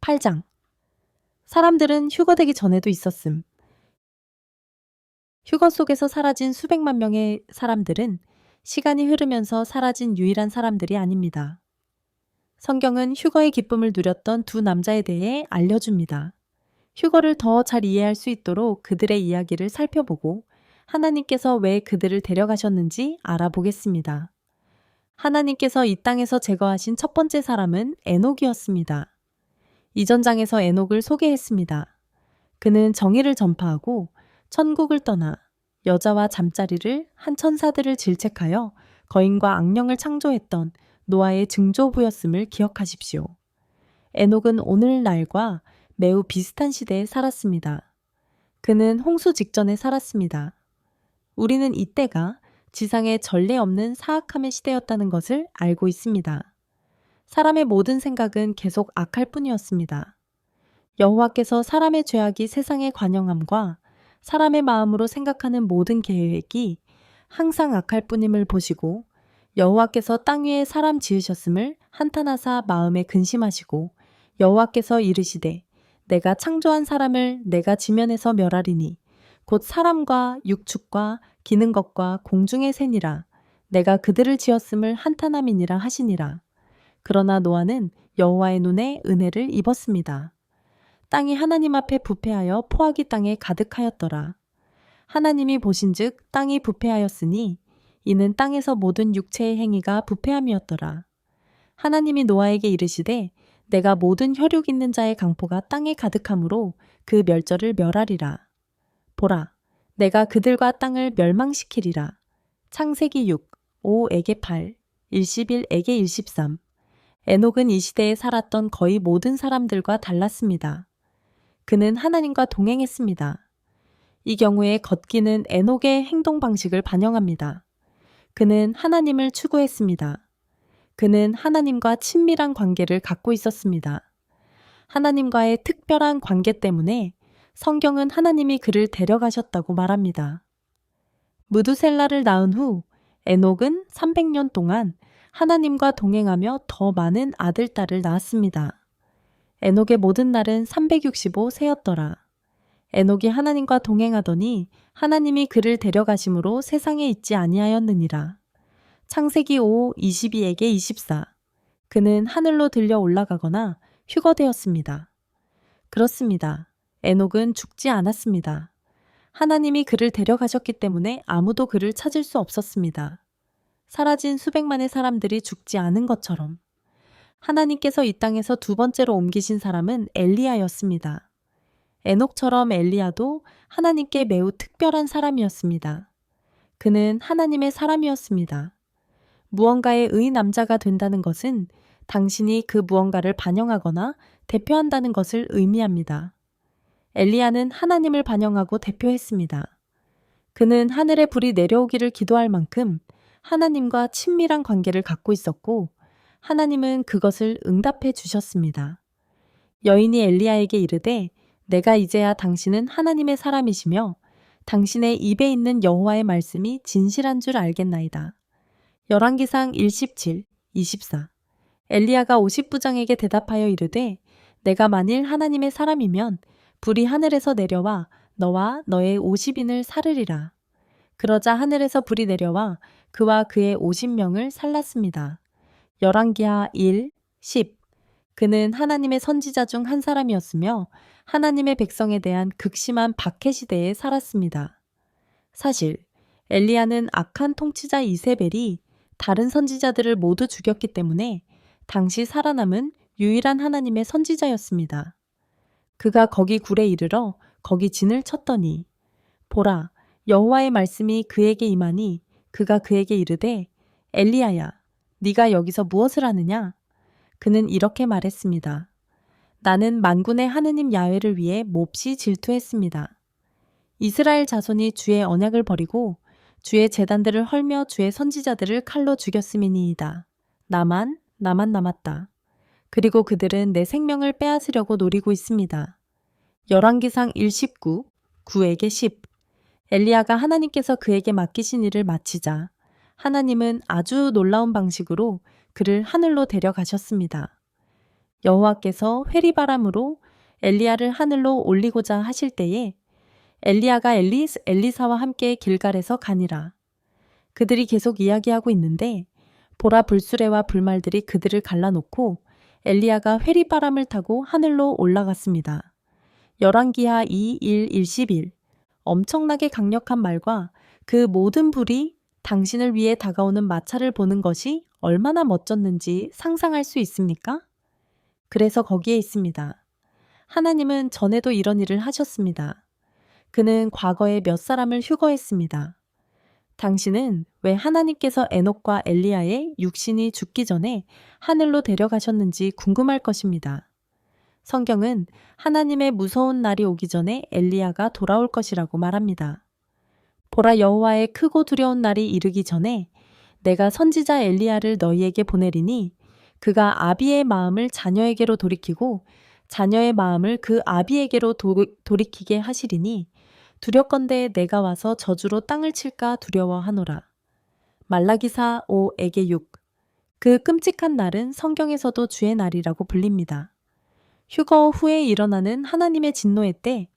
8장. 사람들은 휴거되기 전에도 있었음. 휴거 속에서 사라진 수백만 명의 사람들은 시간이 흐르면서 사라진 유일한 사람들이 아닙니다. 성경은 휴거의 기쁨을 누렸던 두 남자에 대해 알려줍니다. 휴거를 더 잘 이해할 수 있도록 그들의 이야기를 살펴보고 하나님께서 왜 그들을 데려가셨는지 알아보겠습니다. 하나님께서 이 땅에서 제거하신 첫 번째 사람은 에녹이었습니다. 이전 장에서 에녹을 소개했습니다. 그는 정의를 전파하고 천국을 떠나 여자와 잠자리를 한 천사들을 질책하여 거인과 악령을 창조했던 노아의 증조부였음을 기억하십시오. 에녹은 오늘날과 매우 비슷한 시대에 살았습니다. 그는 홍수 직전에 살았습니다. 우리는 이때가 지상에 전례 없는 사악함의 시대였다는 것을 알고 있습니다. 사람의 모든 생각은 계속 악할 뿐이었습니다. 여호와께서 사람의 죄악이 세상에 관영함과 사람의 마음으로 생각하는 모든 계획이 항상 악할 뿐임을 보시고 여호와께서 땅 위에 사람 지으셨음을 한탄하사 마음에 근심하시고 여호와께서 이르시되 내가 창조한 사람을 내가 지면에서 멸하리니 곧 사람과 육축과 기는 것과 공중의 새니라 내가 그들을 지었음을 한탄함이니라 하시니라. 그러나 노아는 여호와의 눈에 은혜를 입었습니다. 땅이 하나님 앞에 부패하여 포악이 땅에 가득하였더라. 하나님이 보신즉 땅이 부패하였으니 이는 땅에서 모든 육체의 행위가 부패함이었더라. 하나님이 노아에게 이르시되 내가 모든 혈육 있는 자의 강포가 땅에 가득하므로 그 멸절을 멸하리라. 보라, 내가 그들과 땅을 멸망시키리라. 창세기 6, 5에게 8, 11에게 13. 에녹은 이 시대에 살았던 거의 모든 사람들과 달랐습니다. 그는 하나님과 동행했습니다. 이 경우에 걷기는 에녹의 행동 방식을 반영합니다. 그는 하나님을 추구했습니다. 그는 하나님과 친밀한 관계를 갖고 있었습니다. 하나님과의 특별한 관계 때문에 성경은 하나님이 그를 데려가셨다고 말합니다. 무두셀라를 낳은 후 에녹은 300년 동안 하나님과 동행하며 더 많은 아들, 딸을 낳았습니다. 에녹의 모든 날은 365세였더라. 에녹이 하나님과 동행하더니 하나님이 그를 데려가심으로 세상에 있지 아니하였느니라. 창세기 5, 22에게 24. 그는 하늘로 들려 올라가거나 휴거되었습니다. 그렇습니다. 에녹은 죽지 않았습니다. 하나님이 그를 데려가셨기 때문에 아무도 그를 찾을 수 없었습니다. 사라진 수백만의 사람들이 죽지 않은 것처럼 하나님께서 이 땅에서 두 번째로 옮기신 사람은 엘리야였습니다. 에녹처럼 엘리야도 하나님께 매우 특별한 사람이었습니다. 그는 하나님의 사람이었습니다. 무언가의 의남자가 된다는 것은 당신이 그 무언가를 반영하거나 대표한다는 것을 의미합니다. 엘리야는 하나님을 반영하고 대표했습니다. 그는 하늘의 불이 내려오기를 기도할 만큼 하나님과 친밀한 관계를 갖고 있었고 하나님은 그것을 응답해 주셨습니다. 여인이 엘리야에게 이르되 내가 이제야 당신은 하나님의 사람이시며 당신의 입에 있는 여호와의 말씀이 진실한 줄 알겠나이다. 열왕기상 1:17, 24. 엘리야가 50부장에게 대답하여 이르되 내가 만일 하나님의 사람이면 불이 하늘에서 내려와 너와 너의 50인을 살으리라. 그러자 하늘에서 불이 내려와 그와 그의 50명을 살랐습니다. 열왕기하 1, 10. 그는 하나님의 선지자 중 한 사람이었으며 하나님의 백성에 대한 극심한 박해 시대에 살았습니다. 사실 엘리야는 악한 통치자 이세벨이 다른 선지자들을 모두 죽였기 때문에 당시 살아남은 유일한 하나님의 선지자였습니다. 그가 거기 굴에 이르러 거기 진을 쳤더니 보라, 여호와의 말씀이 그에게 임하니 그가 그에게 이르되 엘리야야, 네가 여기서 무엇을 하느냐? 그는 이렇게 말했습니다. 나는 만군의 하느님 야훼를 위해 몹시 질투했습니다. 이스라엘 자손이 주의 언약을 버리고 주의 제단들을 헐며 주의 선지자들을 칼로 죽였음이니이다. 나만 남았다. 그리고 그들은 내 생명을 빼앗으려고 노리고 있습니다. 열왕기상 1:19, 9에게 10. 엘리야가 하나님께서 그에게 맡기신 일을 마치자 하나님은 아주 놀라운 방식으로 그를 하늘로 데려가셨습니다. 여호와께서 회리바람으로 엘리야를 하늘로 올리고자 하실 때에 엘리야가 엘리사와 함께 길갈에서 가니라. 그들이 계속 이야기하고 있는데 보라, 불수레와 불말들이 그들을 갈라놓고 엘리야가 회리바람을 타고 하늘로 올라갔습니다. 열왕기하 2, 1, 1, 11. 엄청나게 강력한 말과 그 모든 불이 당신을 위해 다가오는 마차를 보는 것이 얼마나 멋졌는지 상상할 수 있습니까? 그래서 거기에 있습니다. 하나님은 전에도 이런 일을 하셨습니다. 그는 과거에 몇 사람을 휴거했습니다. 당신은 왜 하나님께서 에녹과 엘리야의 육신이 죽기 전에 하늘로 데려가셨는지 궁금할 것입니다. 성경은 하나님의 무서운 날이 오기 전에 엘리야가 돌아올 것이라고 말합니다. 보라, 여호와의 크고 두려운 날이 이르기 전에 내가 선지자 엘리야를 너희에게 보내리니 그가 아비의 마음을 자녀에게로 돌이키고 자녀의 마음을 그 아비에게로 돌이키게 하시리니 두렵건대 내가 와서 저주로 땅을 칠까 두려워하노라. 말라기사 5에게 6. 그 끔찍한 날은 성경에서도 주의 날이라고 불립니다. 휴거 후에 일어나는 하나님의 진노의 때,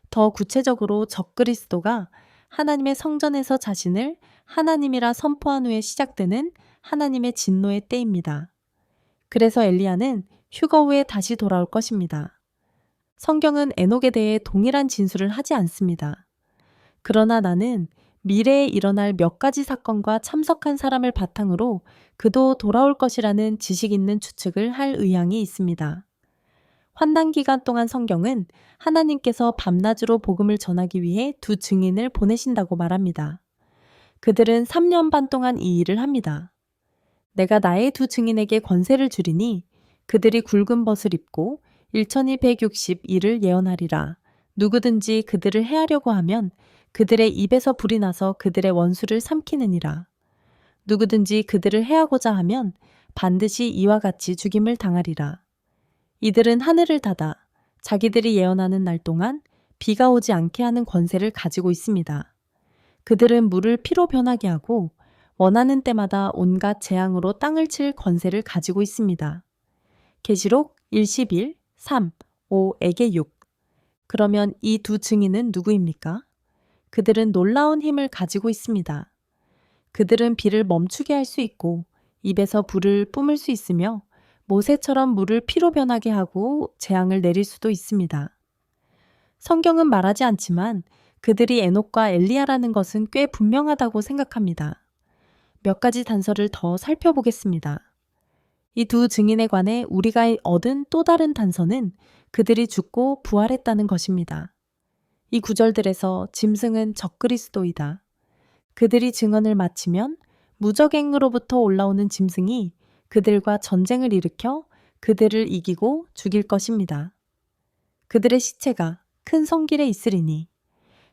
더 구체적으로 적그리스도가 하나님의 성전에서 자신을 하나님이라 선포한 후에 시작되는 하나님의 진노의 때입니다. 그래서 엘리야는 휴거 후에 다시 돌아올 것입니다. 성경은 에녹에 대해 동일한 진술을 하지 않습니다. 그러나 나는 미래에 일어날 몇 가지 사건과 참석한 사람을 바탕으로 그도 돌아올 것이라는 지식 있는 추측을 할 의향이 있습니다. 환난 기간 동안 성경은 하나님께서 밤낮으로 복음을 전하기 위해 두 증인을 보내신다고 말합니다. 그들은 3년 반 동안 이 일을 합니다. 내가 나의 두 증인에게 권세를 주리니 그들이 굵은 벗을 입고 1260일을 예언하리라. 누구든지 그들을 해하려고 하면 그들의 입에서 불이 나서 그들의 원수를 삼키느니라. 누구든지 그들을 해하고자 하면 반드시 이와 같이 죽임을 당하리라. 이들은 하늘을 닫아 자기들이 예언하는 날 동안 비가 오지 않게 하는 권세를 가지고 있습니다. 그들은 물을 피로 변하게 하고 원하는 때마다 온갖 재앙으로 땅을 칠 권세를 가지고 있습니다. 계시록 1:11, 3, 5에게 6. 그러면 이 두 증인은 누구입니까? 그들은 놀라운 힘을 가지고 있습니다. 그들은 비를 멈추게 할 수 있고 입에서 불을 뿜을 수 있으며 모세처럼 물을 피로 변하게 하고 재앙을 내릴 수도 있습니다. 성경은 말하지 않지만 그들이 에녹과 엘리야라는 것은 꽤 분명하다고 생각합니다. 몇 가지 단서를 더 살펴보겠습니다. 이 두 증인에 관해 우리가 얻은 또 다른 단서는 그들이 죽고 부활했다는 것입니다. 이 구절들에서 짐승은 적그리스도이다. 그들이 증언을 마치면 무적행으로부터 올라오는 짐승이 그들과 전쟁을 일으켜 그들을 이기고 죽일 것입니다. 그들의 시체가 큰 성길에 있으리니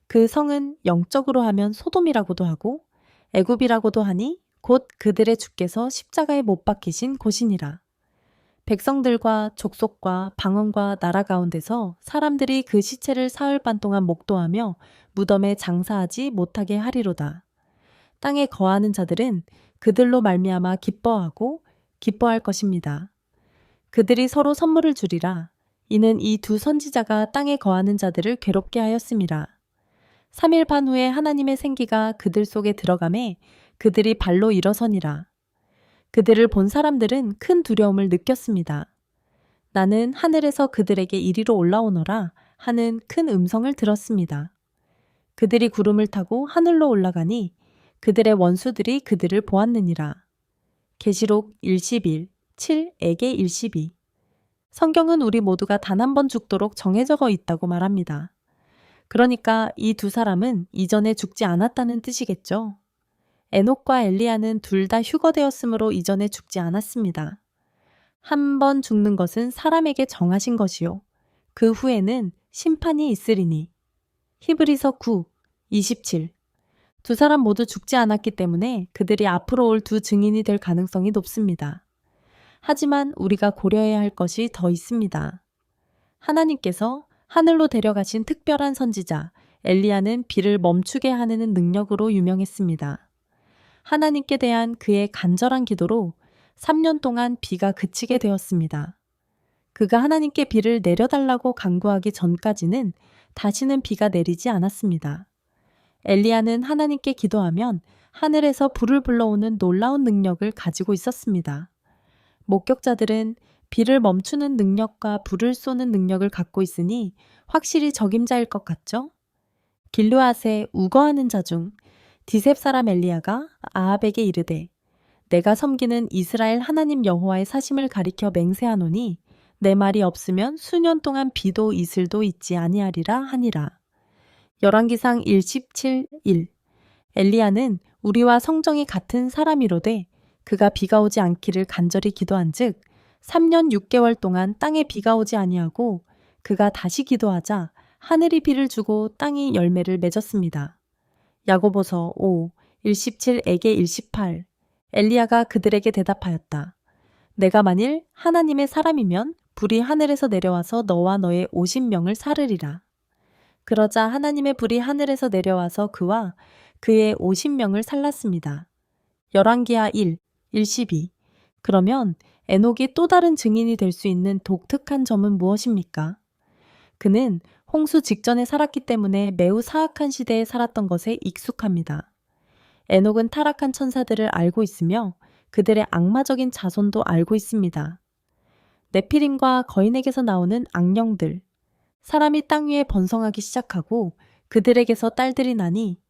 그 성은 영적으로 하면 소돔이라고도 하고 애굽이라고도 하니 곧 그들의 주께서 십자가에 못 박히신 곳이니라. 백성들과 족속과 방언과 나라 가운데서 사람들이 그 시체를 사흘 반 동안 목도하며 무덤에 장사하지 못하게 하리로다. 땅에 거하는 자들은 그들로 말미암아 기뻐하고 기뻐할 것입니다. 그들이 서로 선물을 주리라. 이는 이 두 선지자가 땅에 거하는 자들을 괴롭게 하였음이라. 3일 반 후에 하나님의 생기가 그들 속에 들어가매 그들이 발로 일어서니라. 그들을 본 사람들은 큰 두려움을 느꼈습니다. 나는 하늘에서 그들에게 이리로 올라오너라 하는 큰 음성을 들었습니다. 그들이 구름을 타고 하늘로 올라가니 그들의 원수들이 그들을 보았느니라. 계시록 1:11, 7에게 1:12. 성경은 우리 모두가 단 한 번 죽도록 정해져 있다고 말합니다. 그러니까 이 두 사람은 이전에 죽지 않았다는 뜻이겠죠. 에녹과 엘리야는 둘 다 휴거되었으므로 이전에 죽지 않았습니다. 한 번 죽는 것은 사람에게 정하신 것이요. 그 후에는 심판이 있으리니. 히브리서 9, 27. 두 사람 모두 죽지 않았기 때문에 그들이 앞으로 올 두 증인이 될 가능성이 높습니다. 하지만 우리가 고려해야 할 것이 더 있습니다. 하나님께서 하늘로 데려가신 특별한 선지자 엘리야는 비를 멈추게 하는 능력으로 유명했습니다. 하나님께 대한 그의 간절한 기도로 3년 동안 비가 그치게 되었습니다. 그가 하나님께 비를 내려달라고 간구하기 전까지는 다시는 비가 내리지 않았습니다. 엘리야는 하나님께 기도하면 하늘에서 불을 불러오는 놀라운 능력을 가지고 있었습니다. 목격자들은 비를 멈추는 능력과 불을 쏘는 능력을 갖고 있으니 확실히 적임자일 것 같죠? 길르앗에 우거하는 자 중 디셉 사람 엘리야가 아합에게 이르되 내가 섬기는 이스라엘 하나님 여호와의 사심을 가리켜 맹세하노니 내 말이 없으면 수년 동안 비도 이슬도 있지 아니하리라 하니라. 열왕기상 1:17-1 엘리야는 우리와 성정이 같은 사람이로되 그가 비가 오지 않기를 간절히 기도한즉 3년 6개월 동안 땅에 비가 오지 아니하고 그가 다시 기도하자 하늘이 비를 주고 땅이 열매를 맺었습니다. 야고보서 5, 1:17에게 1:18 엘리야가 그들에게 대답하였다. 내가 만일 하나님의 사람이면 불이 하늘에서 내려와서 너와 너의 50명을 사르리라. 그러자 하나님의 불이 하늘에서 내려와서 그와 그의 50명을 살랐습니다. 열왕기하 1, 1:12 그러면 에녹이 또 다른 증인이 될 수 있는 독특한 점은 무엇입니까? 그는 홍수 직전에 살았기 때문에 매우 사악한 시대에 살았던 것에 익숙합니다. 에녹은 타락한 천사들을 알고 있으며 그들의 악마적인 자손도 알고 있습니다. 네피림과 거인에게서 나오는 악령들, 사람이 땅 위에 번성하기 시작하고 그들에게서 딸들이 나니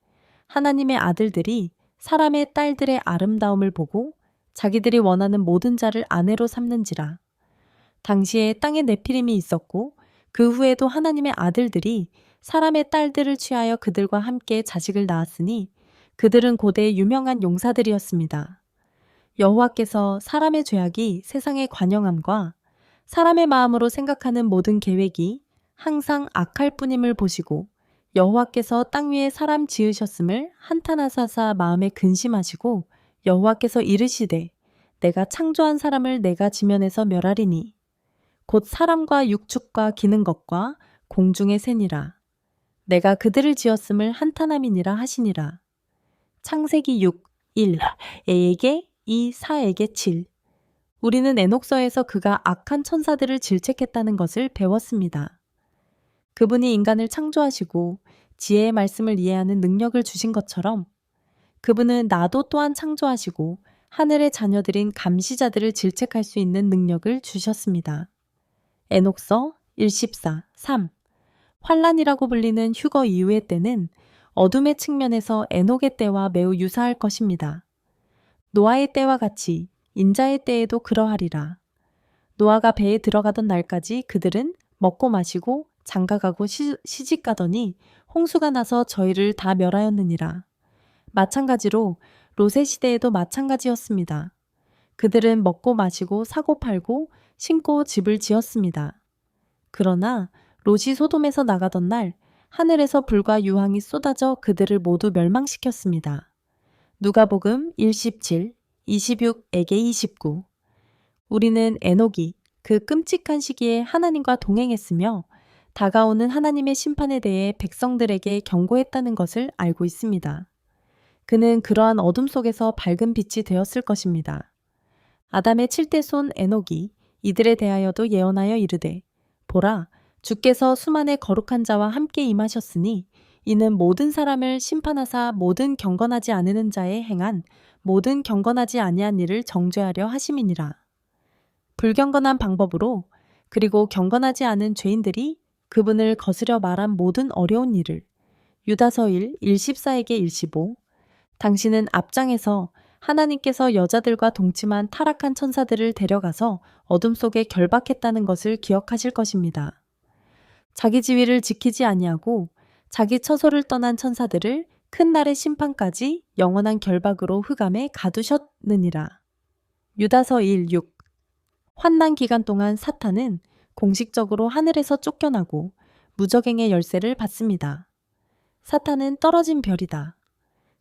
하나님의 아들들이 사람의 딸들의 아름다움을 보고 자기들이 원하는 모든 자를 아내로 삼는지라. 당시에 땅에 네피림이 있었고 그 후에도 하나님의 아들들이 사람의 딸들을 취하여 그들과 함께 자식을 낳았으니 그들은 고대 유명한 용사들이었습니다. 여호와께서 사람의 죄악이 세상의 관영함과 사람의 마음으로 생각하는 모든 계획이 항상 악할 뿐임을 보시고 여호와께서 땅 위에 사람 지으셨음을 한탄하사사 마음에 근심하시고 여호와께서 이르시되 내가 창조한 사람을 내가 지면에서 멸하리니 곧 사람과 육축과 기는 것과 공중의 새니라. 내가 그들을 지었음을 한탄함이니라 하시니라. 창세기 6, 1 에게 2, 4에게 7 우리는 에녹서에서 그가 악한 천사들을 질책했다는 것을 배웠습니다. 그분이 인간을 창조하시고 지혜의 말씀을 이해하는 능력을 주신 것처럼 그분은 나도 또한 창조하시고 하늘의 자녀들인 감시자들을 질책할 수 있는 능력을 주셨습니다. 에녹서 1:14, 3 환란이라고 불리는 휴거 이후의 때는 어둠의 측면에서 에녹의 때와 매우 유사할 것입니다. 노아의 때와 같이 인자의 때에도 그러하리라. 노아가 배에 들어가던 날까지 그들은 먹고 마시고 장가가고 시집가더니 홍수가 나서 저희를 다 멸하였느니라. 마찬가지로 롯의 시대에도 마찬가지였습니다. 그들은 먹고 마시고 사고 팔고 신고 집을 지었습니다. 그러나 롯이 소돔에서 나가던 날 하늘에서 불과 유황이 쏟아져 그들을 모두 멸망시켰습니다. 누가복음 1:17, 26에게 29 우리는 에녹이 그 끔찍한 시기에 하나님과 동행했으며 다가오는 하나님의 심판에 대해 백성들에게 경고했다는 것을 알고 있습니다. 그는 그러한 어둠 속에서 밝은 빛이 되었을 것입니다. 아담의 7대 손 에녹이 이들에 대하여도 예언하여 이르되 보라 주께서 수만의 거룩한 자와 함께 임하셨으니 이는 모든 사람을 심판하사 모든 경건하지 않은 자에 행한 모든 경건하지 아니한 일을 정죄하려 하심이니라. 불경건한 방법으로 그리고 경건하지 않은 죄인들이 그분을 거스려 말한 모든 어려운 일을 유다서 1, 1:14에게 1:15 당신은 앞장에서 하나님께서 여자들과 동침한 타락한 천사들을 데려가서 어둠 속에 결박했다는 것을 기억하실 것입니다. 자기 지위를 지키지 아니하고 자기 처소를 떠난 천사들을 큰 날의 심판까지 영원한 결박으로 흑암에 가두셨느니라. 유다서 1, 6 환난 기간 동안 사탄은 공식적으로 하늘에서 쫓겨나고 무적행의 열쇠를 받습니다. 사탄은 떨어진 별이다.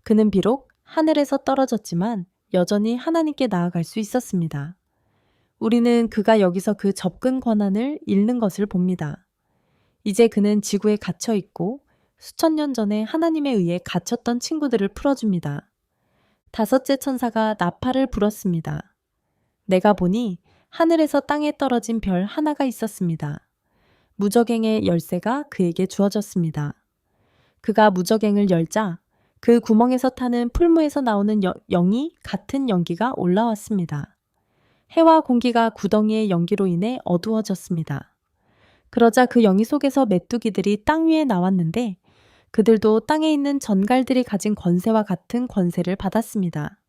그는 비록 하늘에서 떨어졌지만 여전히 하나님께 나아갈 수 있었습니다. 우리는 그가 여기서 그 접근 권한을 잃는 것을 봅니다. 이제 그는 지구에 갇혀 있고 수천 년 전에 하나님에 의해 갇혔던 친구들을 풀어줍니다. 다섯째 천사가 나팔을 불었습니다. 내가 보니 하늘에서 땅에 떨어진 별 하나가 있었습니다. 무저갱의 열쇠가 그에게 주어졌습니다. 그가 무저갱을 열자 그 구멍에서 타는 풀무에서 나오는 영이 같은 연기가 올라왔습니다. 해와 공기가 구덩이의 연기로 인해 어두워졌습니다. 그러자 그 영이 속에서 메뚜기들이 땅 위에 나왔는데 그들도 땅에 있는 전갈들이 가진 권세와 같은 권세를 받았습니다.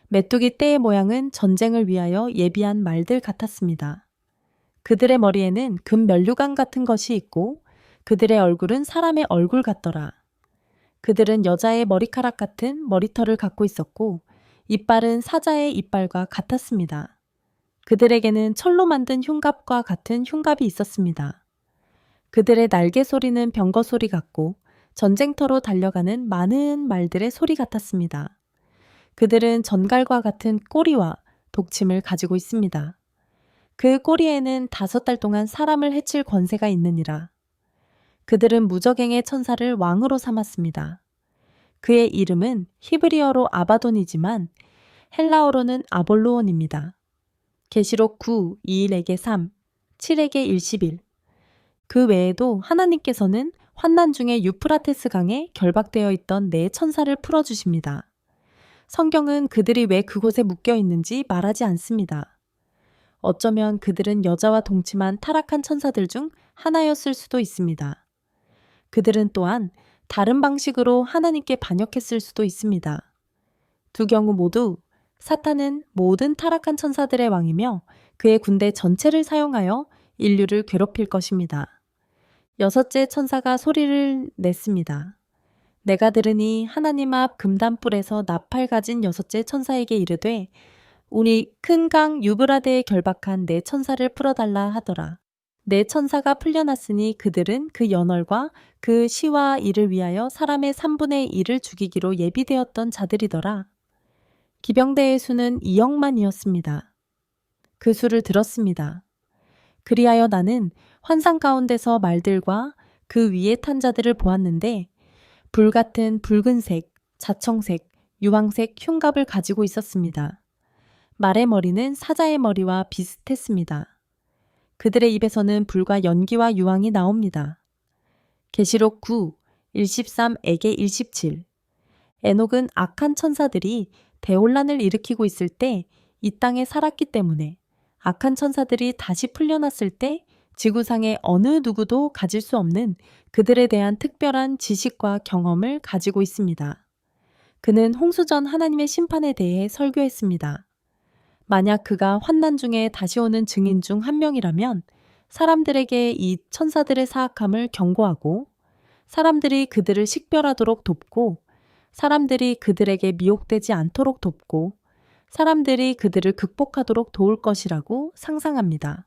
메뚜기 떼의 모양은 전쟁을 위하여 예비한 말들 같았습니다. 그들의 머리에는 금 면류관 같은 것이 있고 그들의 얼굴은 사람의 얼굴 같더라. 그들은 여자의 머리카락 같은 머리털을 갖고 있었고 이빨은 사자의 이빨과 같았습니다. 그들에게는 철로 만든 흉갑과 같은 흉갑이 있었습니다. 그들의 날개 소리는 병거 소리 같고 전쟁터로 달려가는 많은 말들의 소리 같았습니다. 그들은 전갈과 같은 꼬리와 독침을 가지고 있습니다. 그 꼬리에는 5달 동안 사람을 해칠 권세가 있느니라. 그들은 무저갱의 천사를 왕으로 삼았습니다. 그의 이름은 히브리어로 아바돈이지만 헬라어로는 아볼로온입니다. 계시록 9, 2일에게 3, 7에게 1, 11. 그 외에도 하나님께서는 환난 중에 유프라테스 강에 결박되어 있던 4천사를 풀어주십니다. 성경은 그들이 왜 그곳에 묶여 있는지 말하지 않습니다. 어쩌면 그들은 여자와 동침한 타락한 천사들 중 하나였을 수도 있습니다. 그들은 또한 다른 방식으로 하나님께 반역했을 수도 있습니다. 두 경우 모두 사탄은 모든 타락한 천사들의 왕이며 그의 군대 전체를 사용하여 인류를 괴롭힐 것입니다. 6째 천사가 소리를 냈습니다. 내가 들으니 하나님 앞 금단불에서 나팔 가진 6째 천사에게 이르되 우리 큰 강 유브라데에 결박한 4천사를 풀어달라 하더라. 4천사가 풀려났으니 그들은 그 연월과 그 시와 일을 위하여 사람의 3분의 1을 죽이기로 예비되었던 자들이더라. 기병대의 수는 2억만이었습니다. 그 수를 들었습니다. 그리하여 나는 환상 가운데서 말들과 그 위에 탄 자들을 보았는데 불같은 붉은색, 자청색, 유황색 흉갑을 가지고 있었습니다. 말의 머리는 사자의 머리와 비슷했습니다. 그들의 입에서는 불과 연기와 유황이 나옵니다. 계시록 9, 13에게 17. 에녹은 악한 천사들이 대혼란을 일으키고 있을 때 이 땅에 살았기 때문에 악한 천사들이 다시 풀려났을 때 지구상의 어느 누구도 가질 수 없는 그들에 대한 특별한 지식과 경험을 가지고 있습니다. 그는 홍수전 하나님의 심판에 대해 설교했습니다. 만약 그가 환난 중에 다시 오는 증인 중 한 명이라면 사람들에게 이 천사들의 사악함을 경고하고 사람들이 그들을 식별하도록 돕고 사람들이 그들에게 미혹되지 않도록 돕고 사람들이 그들을 극복하도록 도울 것이라고 상상합니다.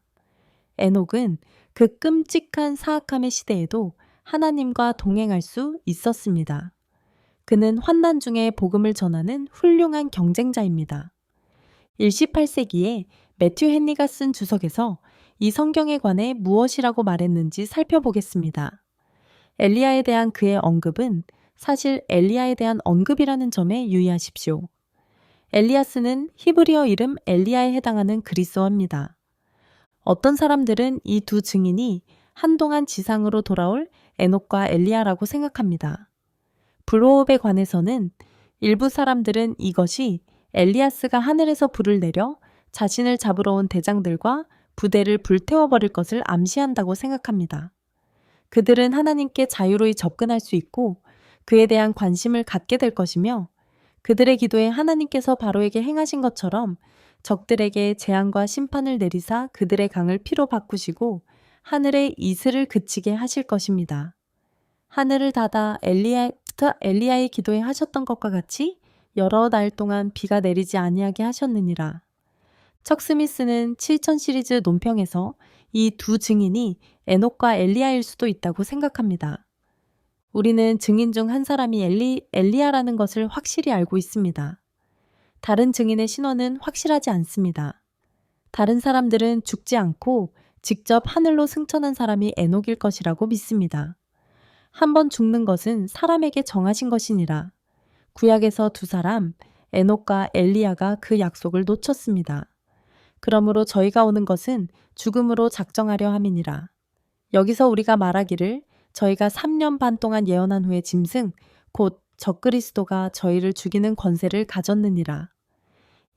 에녹은 그 끔찍한 사악함의 시대에도 하나님과 동행할 수 있었습니다. 그는 환난 중에 복음을 전하는 훌륭한 경쟁자입니다. 18세기에 매튜 헨리가 쓴 주석에서 이 성경에 관해 무엇이라고 말했는지 살펴보겠습니다. 엘리야에 대한 그의 언급은 사실 엘리야에 대한 언급이라는 점에 유의하십시오. 엘리야스는 히브리어 이름 엘리야에 해당하는 그리스어입니다. 어떤 사람들은 이 두 증인이 한동안 지상으로 돌아올 에녹과 엘리야라고 생각합니다. 불호흡에 관해서는 일부 사람들은 이것이 엘리야스가 하늘에서 불을 내려 자신을 잡으러 온 대장들과 부대를 불태워버릴 것을 암시한다고 생각합니다. 그들은 하나님께 자유로이 접근할 수 있고 그에 대한 관심을 갖게 될 것이며 그들의 기도에 하나님께서 바로에게 행하신 것처럼 적들에게 재앙과 심판을 내리사 그들의 강을 피로 바꾸시고 하늘의 이슬을 그치게 하실 것입니다. 하늘을 닫아 엘리야의 기도에 하셨던 것과 같이 여러 날 동안 비가 내리지 아니하게 하셨느니라. 척 스미스는 7000 시리즈 논평에서 이 두 증인이 에녹과 엘리야일 수도 있다고 생각합니다. 우리는 증인 중 한 사람이 엘리야라는 것을 확실히 알고 있습니다. 다른 증인의 신원은 확실하지 않습니다. 다른 사람들은 죽지 않고 직접 하늘로 승천한 사람이 에녹일 것이라고 믿습니다. 한 번 죽는 것은 사람에게 정하신 것이니라. 구약에서 두 사람, 에녹과 엘리야가 그 약속을 놓쳤습니다. 그러므로 저희가 오는 것은 죽음으로 작정하려 함이니라. 여기서 우리가 말하기를 저희가 3년 반 동안 예언한 후에 짐승 곧 적그리스도가 저희를 죽이는 권세를 가졌느니라.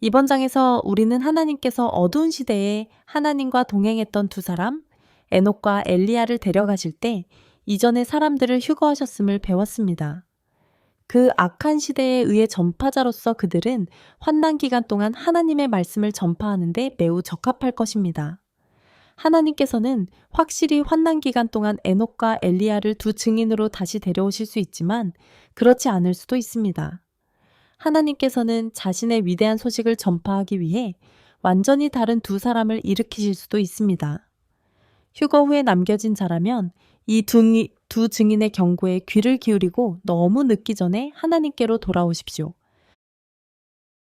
이번 장에서 우리는 하나님께서 어두운 시대에 하나님과 동행했던 두 사람 에녹과 엘리야를 데려가실 때 이전의 사람들을 휴거하셨음을 배웠습니다. 그 악한 시대에 의해 전파자로서 그들은 환난 기간 동안 하나님의 말씀을 전파하는 데 매우 적합할 것입니다. 하나님께서는 확실히 환난 기간 동안 에녹과 엘리야를 두 증인으로 다시 데려오실 수 있지만 그렇지 않을 수도 있습니다. 하나님께서는 자신의 위대한 소식을 전파하기 위해 완전히 다른 두 사람을 일으키실 수도 있습니다. 휴거 후에 남겨진 자라면 이 두 증인의 경고에 귀를 기울이고 너무 늦기 전에 하나님께로 돌아오십시오.